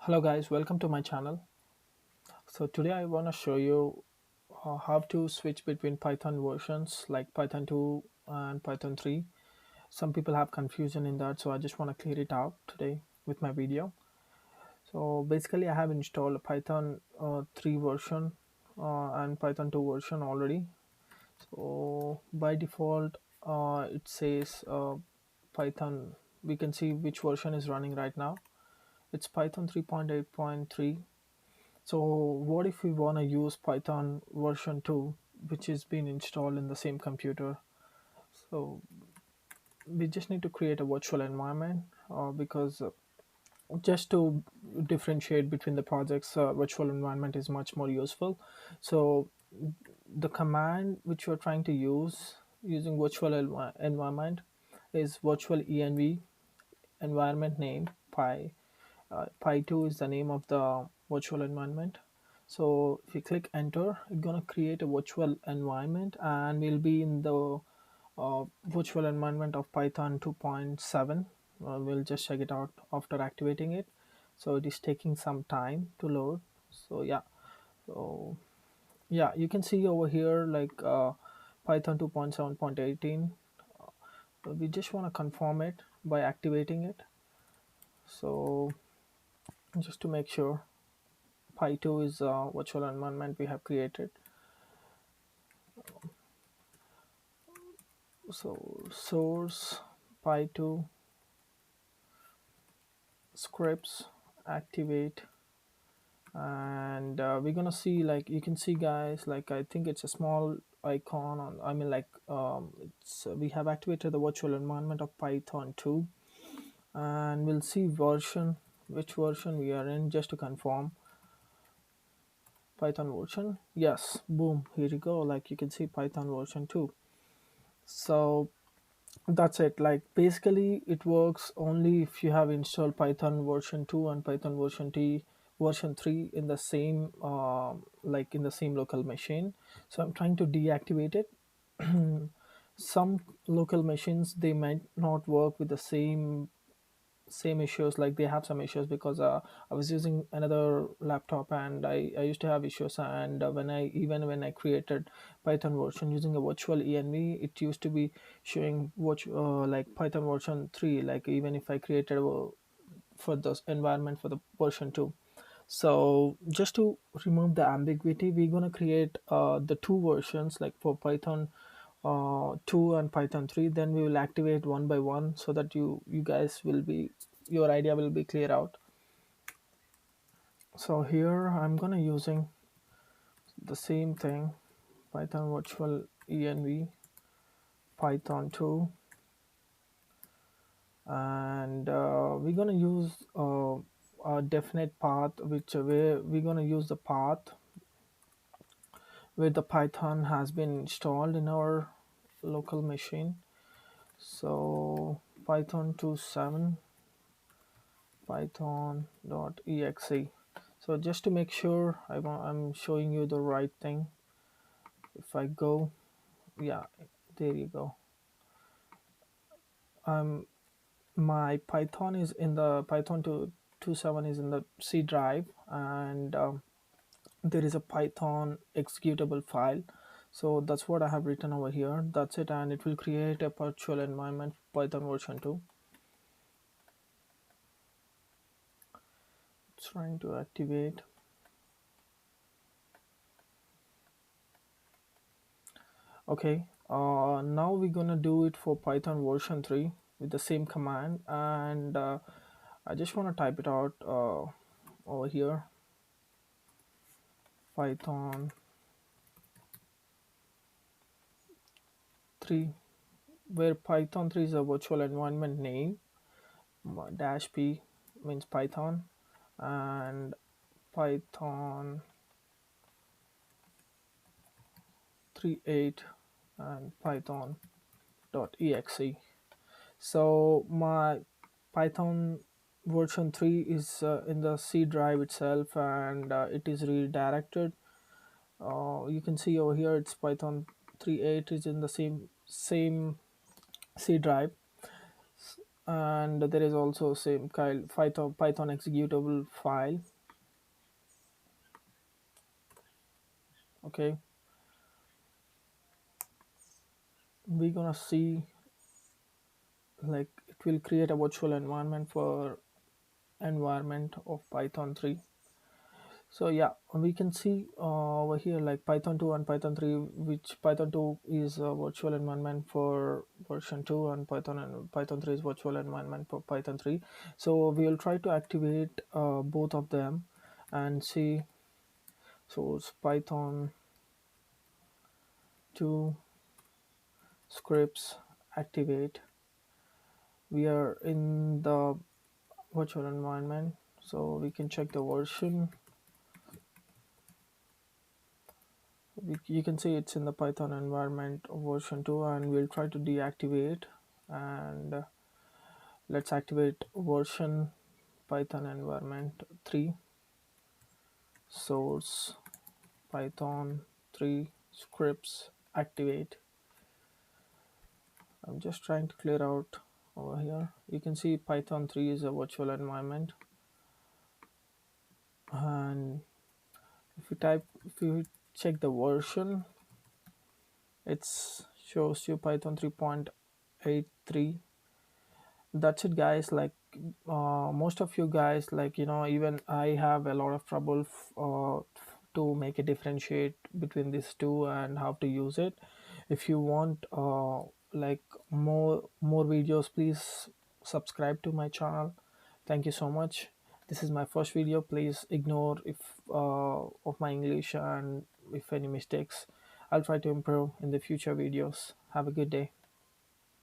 Hello guys, welcome to my channel. So today I want to show you how to switch between Python versions like Python 2 and Python 3. Some people have confusion in that, so I just want to clear it out today with my video. So basically I have installed Python 3 version and Python 2 version already. So by default it says Python. We can see which version is running right now. It's Python 3.8.3. So what if we want to use Python version 2, which is being installed in the same computer? So we just need to create a virtual environment because just to differentiate between the projects, virtual environment is much more useful. So the command which you're trying to use using environment is virtual env environment name pi. Pi2 is the name of the virtual environment. So if you click enter, it's gonna create a virtual environment and we'll be in the virtual environment of Python 2.7. We'll just check it out after activating it. So it is taking some time to load. So so yeah, you can see over here like Python 2.7.18. We just want to confirm it by activating it. So just to make sure, Pi2 is a virtual environment we have created. So source Pi2 scripts activate, and we're gonna see, like you can see guys, like I think it's a small icon on, I mean like it's we have activated the virtual environment of Python 2, and we'll see version, which version we are in, just to confirm. Python version, yes, boom, here you go, like you can see Python version 2. So that's it. Like basically it works only if you have installed Python version 2 and Python version 3 in the same like in the same local machine. So I'm trying to deactivate it. Some local machines, they might not work with the same issues, like they have some issues because I was using another laptop and I used to have issues, and when I created Python version using a virtual env, it used to be showing like Python version 3, like even if I created for this environment for the version 2. So just to remove the ambiguity, we're going to create the two versions, like for Python 2 and Python 3. Then we will activate one by one so that you guys will be, your idea will be clear out. So here I'm gonna using the same thing, Python virtual env Python 2, and we're gonna use a definite path, which where we're gonna use the path where the Python has been installed in our local machine. So Python 27 python.exe. So just to make sure I'm showing you the right thing, if I go, yeah, there you go. My Python is in the Python 2.7 is in the C drive, and there is a Python executable file. So that's what I have written over here. That's it, and it will create a virtual environment Python version 2. It's trying to activate. Okay, now we're gonna do it for Python version 3 with the same command, and I just want to type it out over here. Python 3, where Python 3 is a virtual environment name, dash p means Python, and Python 3.8 and Python.exe. So my Python version 3 is in the C drive itself, and it is redirected. You can see over here it's Python 3.8 is in the same C drive. and there is also same kind Python executable file. Okay, we're gonna see like it will create a virtual environment for environment of Python 3. So yeah, we can see over here like Python 2 and Python 3, which Python 2 is a virtual environment for version 2, and Python 3 is virtual environment for Python 3. So we will try to activate both of them and see. So it's Python 2 scripts activate. We are in the virtual environment, so we can check the version. You can see it's in the Python environment version 2, and we'll try to deactivate. And let's activate version Python environment 3, source Python 3 scripts activate. I'm just trying to clear out over here. You can see Python 3 is a virtual environment, and if you check the version, it shows you Python 3.83. That's it, guys. Like most of you guys, like even I have a lot of trouble to make a differentiate between these two and how to use it. If you want like more videos, please subscribe to my channel. Thank you so much. This is my first video. Please ignore if of my English, and if any mistakes, I'll try to improve in the future videos. Have a good day.